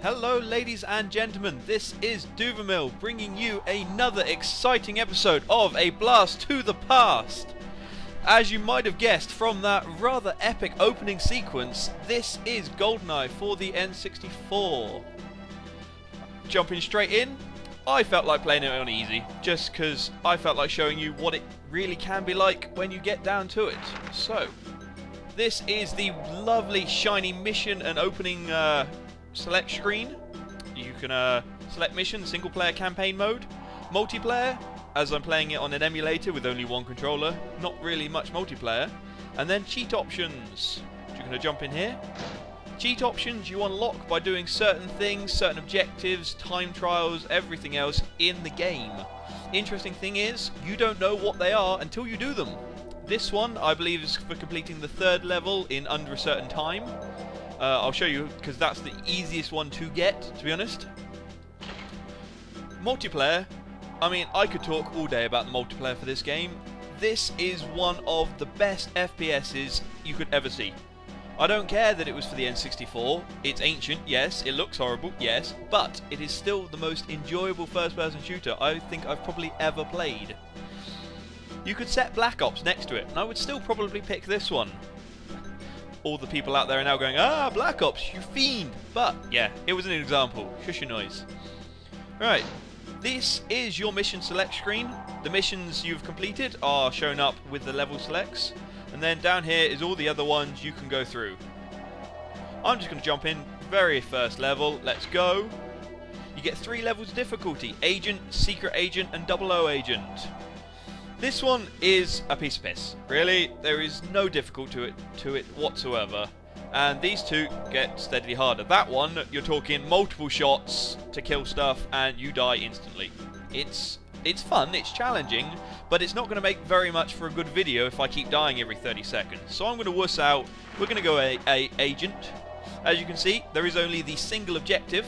Hello ladies and gentlemen, this is Duvamil bringing you another exciting episode of A Blast to the Past. As you might have guessed from that rather epic opening sequence, this is GoldenEye for the N64. Jumping straight in, I felt like playing it on easy, just because I felt like showing you what it really can be like when you get down to it. So, this is the lovely shiny mission and opening select screen. You can select mission, single player campaign mode, multiplayer, as I'm playing it on an emulator with only one controller, not really much multiplayer, and then cheat options. You're going to jump in here. Cheat options you unlock by doing certain things, certain objectives, time trials, everything else in the game. Interesting thing is, you don't know what they are until you do them. This one, I believe, is for completing the 3rd level in under a certain time. I'll show you, because that's the easiest one to get, to be honest. Multiplayer, I mean, I could talk all day about the multiplayer for this game. This is one of the best FPSs you could ever see. I don't care that it was for the N64, it's ancient, yes, it looks horrible, yes, but it is still the most enjoyable first-person shooter I think I've probably ever played. You could set Black Ops next to it, and I would still probably pick this one. All the people out there are now going, ah, Black Ops, you fiend! But, yeah, it was an example. Shush your noise. Right, this is your mission select screen. The missions you've completed are shown up with the level selects. And then down here is all the other ones you can go through. I'm just going to jump in, very first level, let's go. You get 3 levels of difficulty, Agent, Secret Agent, and 00 Agent. This one is a piece of piss. Really, there is no difficulty to it whatsoever. And these two get steadily harder. That one, you're talking multiple shots to kill stuff and you die instantly. It's fun, it's challenging, but it's not going to make very much for a good video if I keep dying every 30 seconds. So I'm going to wuss out. We're going to go Agent. As you can see, there is only the single objective.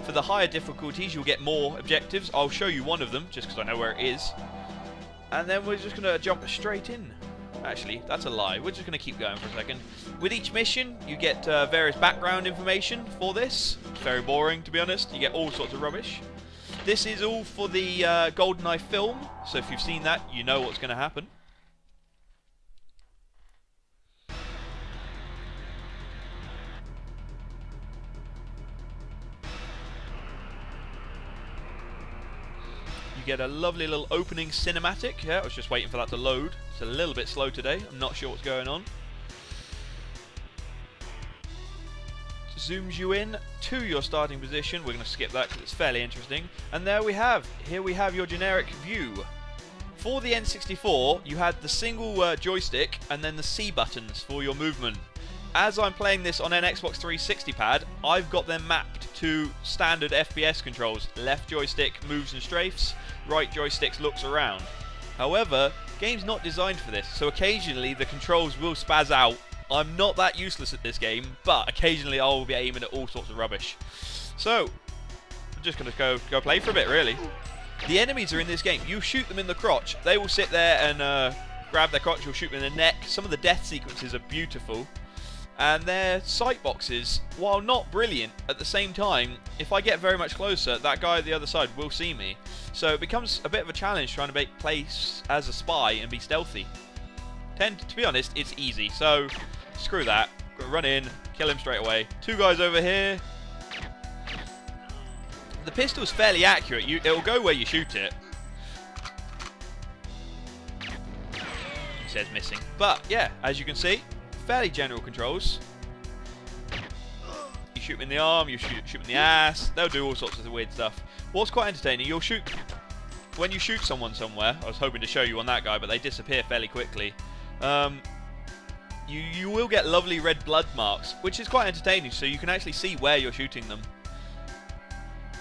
For the higher difficulties, you'll get more objectives. I'll show you one of them, just because I know where it is. And then we're just going to jump straight in. Actually, that's a lie. We're just going to keep going for a second. With each mission, you get various background information for this. It's very boring, to be honest. You get all sorts of rubbish. This is all for the GoldenEye film, so if you've seen that, you know what's going to happen. You get a lovely little opening cinematic. Yeah, I was just waiting for that to load. It's a little bit slow today. I'm not sure what's going on. Zooms you in to your starting position. We're going to skip that because it's fairly interesting. And there we have. Here we have your generic view. For the N64, you had the single joystick and then the C buttons for your movement. As I'm playing this on an Xbox 360 pad, I've got them mapped to standard FPS controls. Left joystick moves and strafes, right joystick looks around. However, game's not designed for this, so occasionally the controls will spaz out. I'm not that useless at this game, but occasionally I will be aiming at all sorts of rubbish. So, I'm just going to go play for a bit, really. The enemies are in this game. You shoot them in the crotch. They will sit there and grab their crotch. You'll shoot them in the neck. Some of the death sequences are beautiful. And their sight boxes, while not brilliant, at the same time, if I get very much closer, that guy at the other side will see me. So it becomes a bit of a challenge trying to make place as a spy and be stealthy. To be honest, it's easy, so screw that. Run in, kill him straight away. 2 guys over here. The pistol's fairly accurate. It'll go where you shoot it. It says missing. But yeah, as you can see, fairly general controls. You shoot them in the arm, you shoot them in the ass. They'll do all sorts of weird stuff. What's quite entertaining, you'll shoot... When you shoot someone somewhere, I was hoping to show you on that guy, but they disappear fairly quickly. You will get lovely red blood marks, which is quite entertaining, so you can actually see where you're shooting them.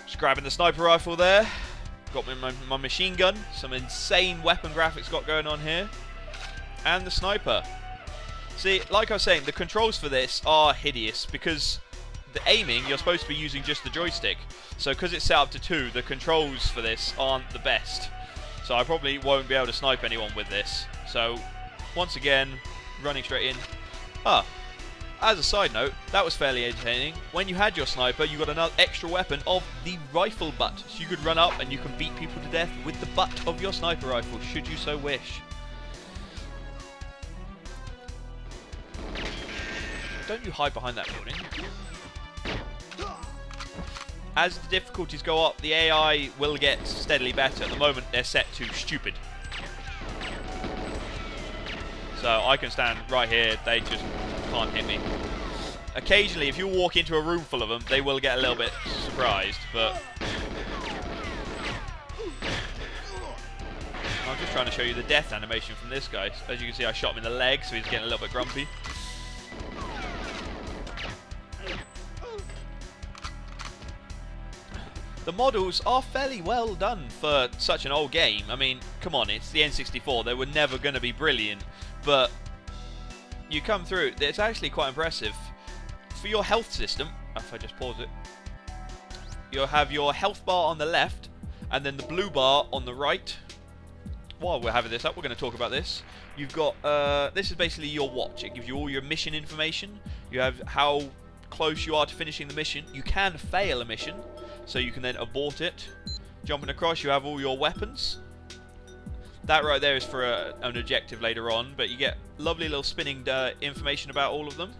Just grabbing the sniper rifle there. Got my machine gun. Some insane weapon graphics got going on here. And the sniper. See, like I was saying, the controls for this are hideous, because the aiming, you're supposed to be using just the joystick. So because it's set up to 2, the controls for this aren't the best. So I probably won't be able to snipe anyone with this. So, once again, running straight in. Ah, As a side note, that was fairly entertaining. When you had your sniper, you got another extra weapon of the rifle butt. So you could run up and you can beat people to death with the butt of your sniper rifle, should you so wish. Don't you hide behind that building. As the difficulties go up, the AI will get steadily better. At the moment, they're set to stupid. So I can stand right here, they just can't hit me. Occasionally, if you walk into a room full of them, they will get a little bit surprised, but... I'm just trying to show you the death animation from this guy. As you can see, I shot him in the leg, so he's getting a little bit grumpy. The models are fairly well done for such an old game. I mean, come on, it's the N64. They were never going to be brilliant. But you come through, it's actually quite impressive. For your health system, if I just pause it, you'll have your health bar on the left, and then the blue bar on the right. While we're having this up, we're going to talk about this. You've got, this is basically your watch. It gives you all your mission information. You have how close you are to finishing the mission. You can fail a mission, so you can then abort it. Jumping across, you have all your weapons. That right there is for an objective later on, but you get lovely little spinning information about all of them.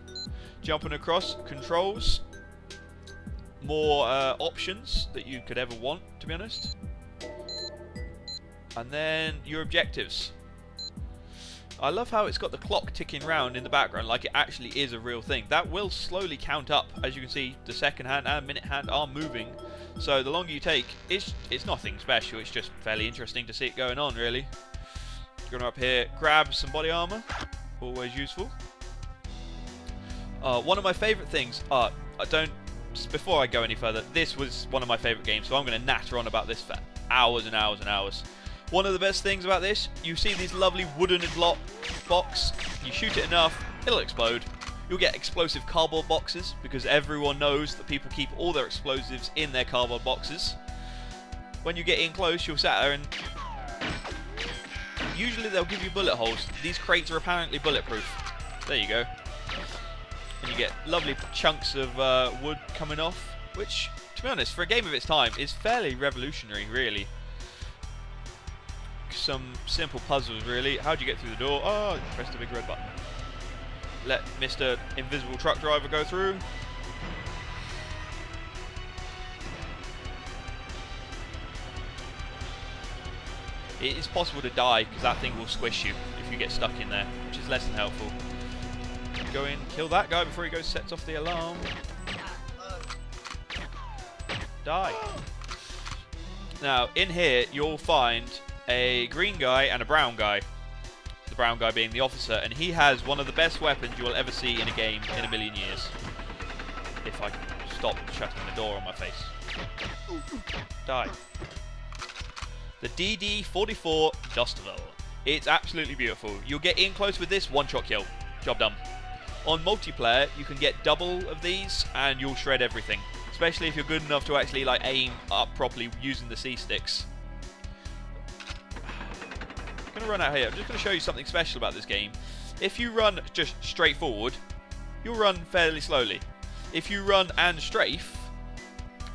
Jumping across, controls. More options that you could ever want, to be honest. And then your objectives. I love how it's got the clock ticking round in the background like it actually is a real thing. That will slowly count up. As you can see, the second hand and minute hand are moving. So the longer you take, it's nothing special. It's just fairly interesting to see it going on, really. Going up here, grab some body armor. Always useful. One of my favourite things, before I go any further, this was one of my favourite games, so I'm going to natter on about this for hours and hours and hours. One of the best things about this, you see these lovely wooden box, you shoot it enough, it'll explode. You'll get explosive cardboard boxes, because everyone knows that people keep all their explosives in their cardboard boxes. When you get in close, you'll sat there and... usually they'll give you bullet holes. These crates are apparently bulletproof. There you go. And you get lovely chunks of wood coming off, which, to be honest, for a game of its time, is fairly revolutionary, really. Some simple puzzles, really. How do you get through the door? Oh, press the big red button. Let Mr. Invisible Truck Driver go through. It is possible to die because that thing will squish you if you get stuck in there, which is less than helpful. Go in, kill that guy before he goes sets off the alarm. Die. Now, in here, you'll find a green guy and a brown guy. The brown guy being the officer, and he has one of the best weapons you will ever see in a game in a million years. If I can stop shutting the door on my face. Die. The DD-44 Duvamil. It's absolutely beautiful. You'll get in close with this, one-shot kill. Job done. On multiplayer, you can get double of these, and you'll shred everything. Especially if you're good enough to actually like aim up properly using the C-sticks. I'm going to run out here. I'm just going to show you something special about this game. If you run just straight forward, you'll run fairly slowly. If you run and strafe,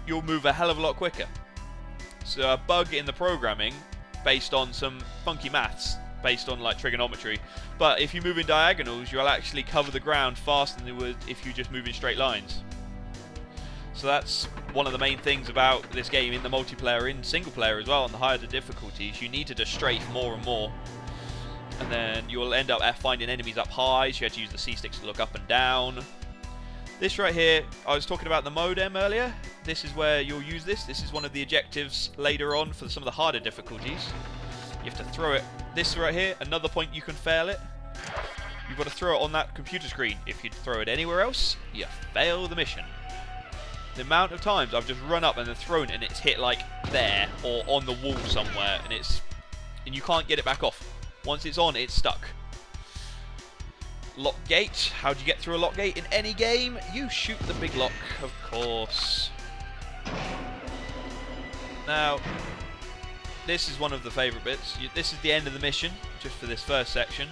you'll move a hell of a lot quicker. So a bug in the programming based on some funky maths, based on like trigonometry. But if you move in diagonals, you'll actually cover the ground faster than you would if you just move in straight lines. So that's one of the main things about this game in the multiplayer, in single player as well, on the higher the difficulties. You need to just strafe more and more. And then you'll end up finding enemies up high, so you have to use the C-sticks to look up and down. This right here, I was talking about the modem earlier. This is where you'll use this. This is one of the objectives later on for some of the harder difficulties. You have to throw it. This right here, another point you can fail it. You've got to throw it on that computer screen. If you throw it anywhere else, you fail the mission. The amount of times I've just run up and then thrown it and it's hit like there or on the wall somewhere, and you can't get it back off. Once it's on, it's stuck. Lock gate. How do you get through a lock gate in any game? You shoot the big lock, of course. Now, this is one of the favourite bits. This is the end of the mission, just for this first section.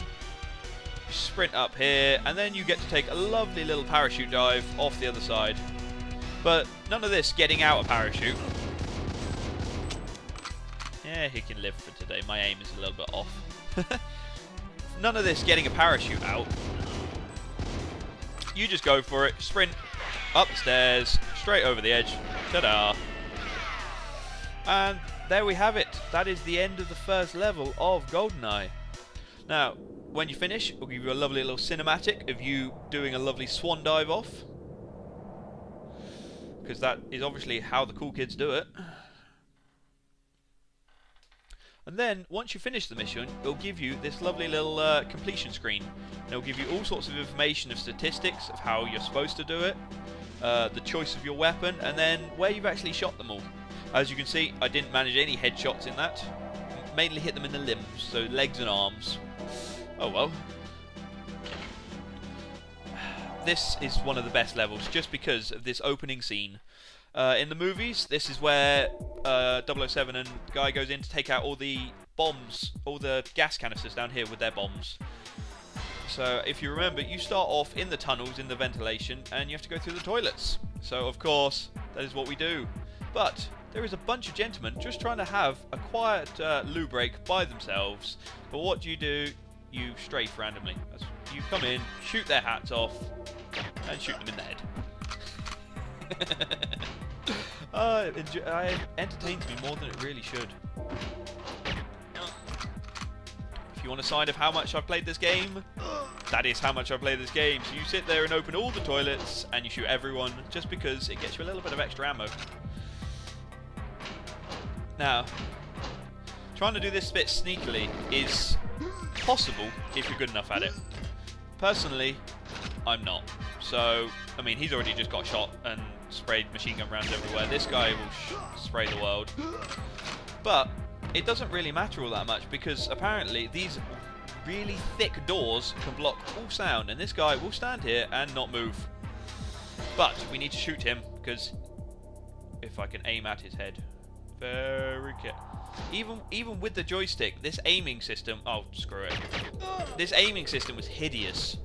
sprint up here, and then you get to take a lovely little parachute dive off the other side. But none of this getting out a parachute. Yeah, he can live for today. My aim is a little bit off. None of this getting a parachute out. You just go for it, sprint up the stairs, straight over the edge. Ta-da! And there we have it. That is the end of the first level of GoldenEye. Now, when you finish, we'll give you a lovely little cinematic of you doing a lovely swan dive off. Because that is obviously how the cool kids do it. And then, once you finish the mission, it'll give you this lovely little completion screen. And it'll give you all sorts of information of statistics of how you're supposed to do it, the choice of your weapon, and then where you've actually shot them all. As you can see, I didn't manage any headshots in that. Mainly hit them in the limbs, so legs and arms. Oh well. This is one of the best levels, just because of this opening scene. In the movies, this is where 007 and Guy goes in to take out all the bombs, all the gas canisters down here with their bombs. So if you remember, you start off in the tunnels, in the ventilation, and you have to go through the toilets. So of course, that is what we do. But there is a bunch of gentlemen just trying to have a quiet loo break by themselves. But what do? You strafe randomly. You come in, shoot their hats off, and shoot them in the head. It entertains me more than it really should. If you want a sign of how much I've played this game, that is how much I've played this game. So you sit there and open all the toilets, and you shoot everyone, just because it gets you a little bit of extra ammo. Now, trying to do this bit sneakily is possible if you're good enough at it. Personally, I'm not. So, I mean, he's already just got shot and sprayed machine gun rounds everywhere. This guy will spray the world. But it doesn't really matter all that much, because apparently these really thick doors can block all sound, and this guy will stand here and not move. But we need to shoot him, because if I can aim at his head. Very careful. Even with the joystick, this aiming system... Oh, screw it. This aiming system was hideous.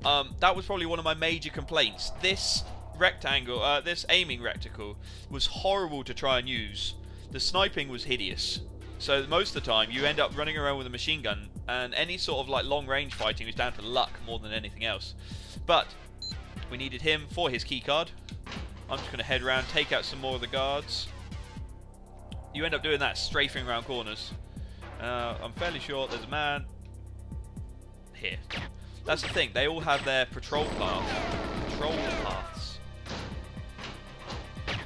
That was probably one of my major complaints. This rectangle, this aiming reticle was horrible to try and use. The sniping was hideous. So most of the time, you end up running around with a machine gun, and any sort of like long-range fighting was down to luck more than anything else. But we needed him for his keycard. I'm just going to head around, take out some more of the guards. You end up doing that, strafing around corners. I'm fairly sure there's a man here. That's the thing, they all have their patrol paths.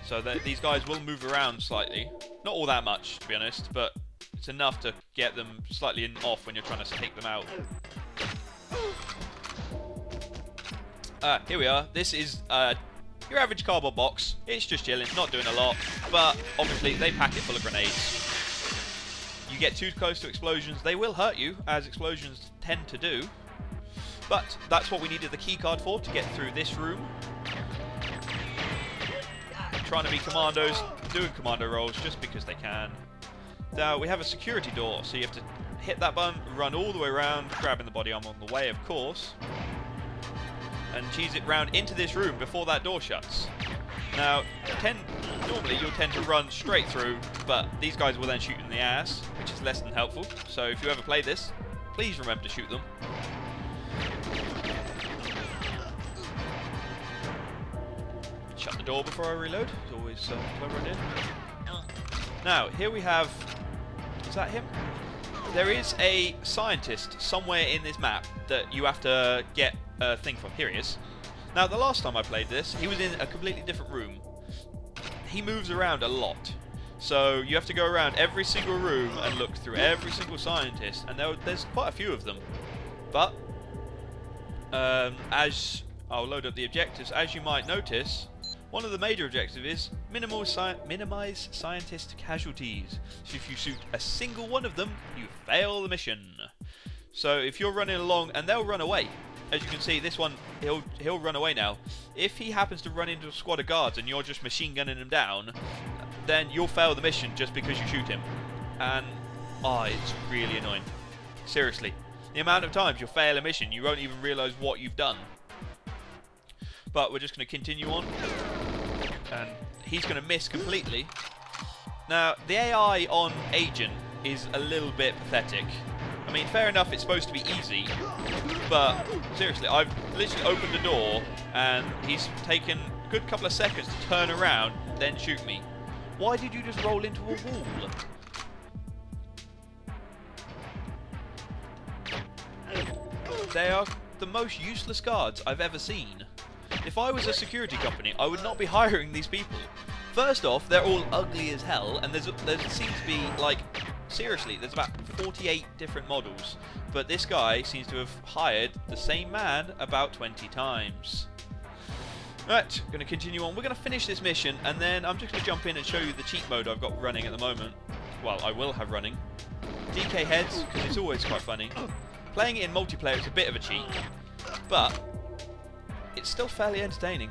So these guys will move around slightly. Not all that much, to be honest, but it's enough to get them slightly off when you're trying to take them out. Here we are. This is your average cardboard box. It's just chilling, not doing a lot, but obviously they pack it full of grenades. You get too close to explosions, they will hurt you, as explosions tend to do. But that's what we needed the keycard for, to get through this room. Trying to be commandos, doing commando rolls just because they can. Now we have a security door, so you have to hit that button, run all the way around, grabbing the body armor on the way, of course, and cheese it round into this room before that door shuts. Now, normally you'll tend to run straight through, but these guys will then shoot in the ass, which is less than helpful. So if you ever play this, please remember to shoot them. Shut the door before I reload. It's always clever idea. Now, here we have... Is that him? There is a scientist somewhere in this map that you have to get a thing from. Here he is. Now, the last time I played this, he was in a completely different room. He moves around a lot. So you have to go around every single room and look through every single scientist. And there's quite a few of them. But, as I'll load up the objectives, as you might notice... One of the major objectives is minimize scientist casualties. So if you shoot a single one of them, you fail the mission. So if you're running along, and they'll run away. As you can see, this one, he'll run away now. If he happens to run into a squad of guards and you're just machine gunning him down, then you'll fail the mission just because you shoot him. And, it's really annoying. Seriously. The amount of times you'll fail a mission, you won't even realise what you've done. But we're just going to continue on. And he's going to miss completely. Now, the AI on Agent is a little bit pathetic. I mean, fair enough, it's supposed to be easy. But, seriously, I've literally opened the door and he's taken a good couple of seconds to turn around, then shoot me. Why did you just roll into a wall? They are the most useless guards I've ever seen. If I was a security company, I would not be hiring these people. First off, they're all ugly as hell, and there seems to be, like, seriously, there's about 48 different models. But this guy seems to have hired the same man about 20 times. Right, going to continue on. We're going to finish this mission, and then I'm just going to jump in and show you the cheat mode I've got running at the moment. Well, I will have running. DK heads, because it's always quite funny. Playing it in multiplayer is a bit of a cheat, but it's still fairly entertaining.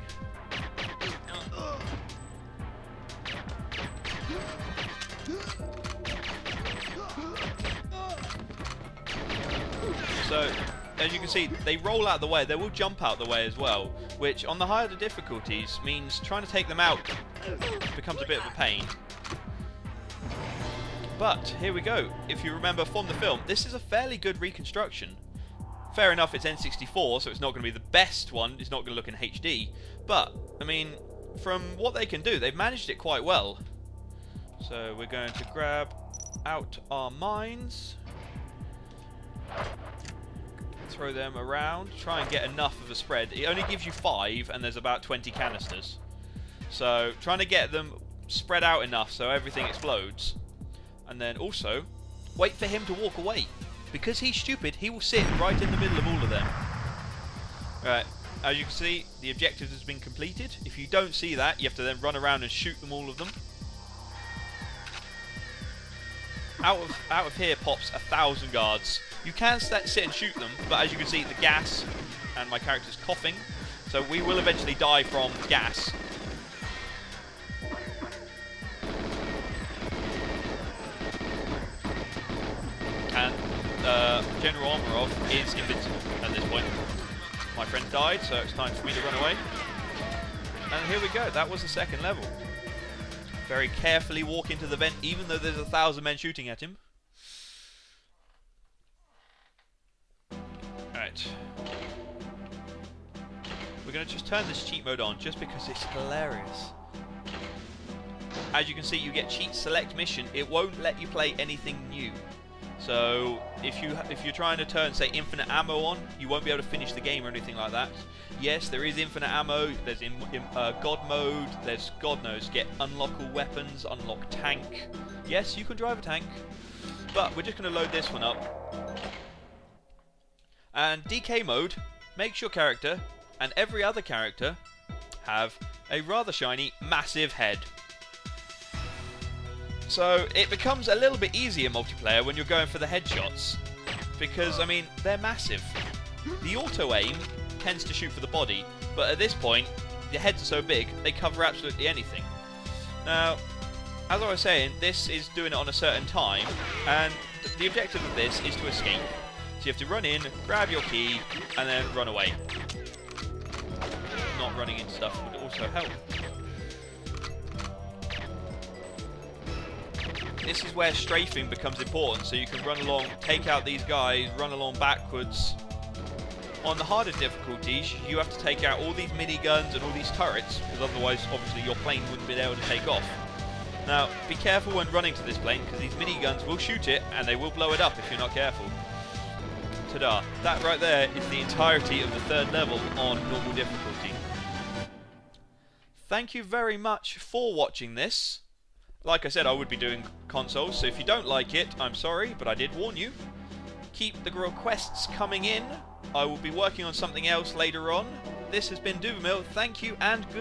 So, as you can see, they roll out the way. They will jump out the way as well, which on the higher the difficulties means trying to take them out becomes a bit of a pain. But, here we go. If you remember from the film, this is a fairly good reconstruction. Fair enough, it's N64, so it's not going to be the best one. It's not going to look in HD. But, I mean, from what they can do, they've managed it quite well. So, we're going to grab out our mines. Throw them around. Try and get enough of a spread. It only gives you 5, and there's about 20 canisters. So, trying to get them spread out enough so everything explodes. And then also, wait for him to walk away. Because he's stupid, he will sit right in the middle of all of them. Right, as you can see, the objective has been completed. If you don't see that, you have to then run around and shoot them, all of them. Out of here pops 1,000 guards. You can sit and shoot them, but as you can see, the gas, and my character's coughing, so we will eventually die from gas. And General Omarov is invincible at this point. My friend died, so it's time for me to run away. And here we go, that was the second level. Very carefully walk into the vent, even though there's 1,000 men shooting at him. Right. We're going to just turn this cheat mode on, just because it's hilarious. As you can see, you get cheat select mission. It won't let you play anything new. So if you're trying to turn, say, infinite ammo on, you won't be able to finish the game or anything like that. Yes, there is infinite ammo. There's God mode. There's God knows, get unlock all weapons, unlock tank. Yes, you can drive a tank, but we're just going to load this one up. And DK mode makes your character and every other character have a rather shiny, massive head. So it becomes a little bit easier multiplayer when you're going for the headshots, because, I mean, they're massive. The auto-aim tends to shoot for the body, but at this point, the heads are so big, they cover absolutely anything. Now, as I was saying, this is doing it on a certain time, and the objective of this is to escape. So you have to run in, grab your key, and then run away. Not running into stuff would also help. This is where strafing becomes important, so you can run along, take out these guys, run along backwards. On the harder difficulties, you have to take out all these miniguns and all these turrets, because otherwise, obviously, your plane wouldn't be able to take off. Now, be careful when running to this plane, because these miniguns will shoot it, and they will blow it up if you're not careful. Ta-da. That right there is the entirety of the third level on normal difficulty. Thank you very much for watching this. Like I said, I would be doing consoles, so if you don't like it, I'm sorry, but I did warn you. Keep the requests coming in. I will be working on something else later on. This has been Duvamil. Thank you and good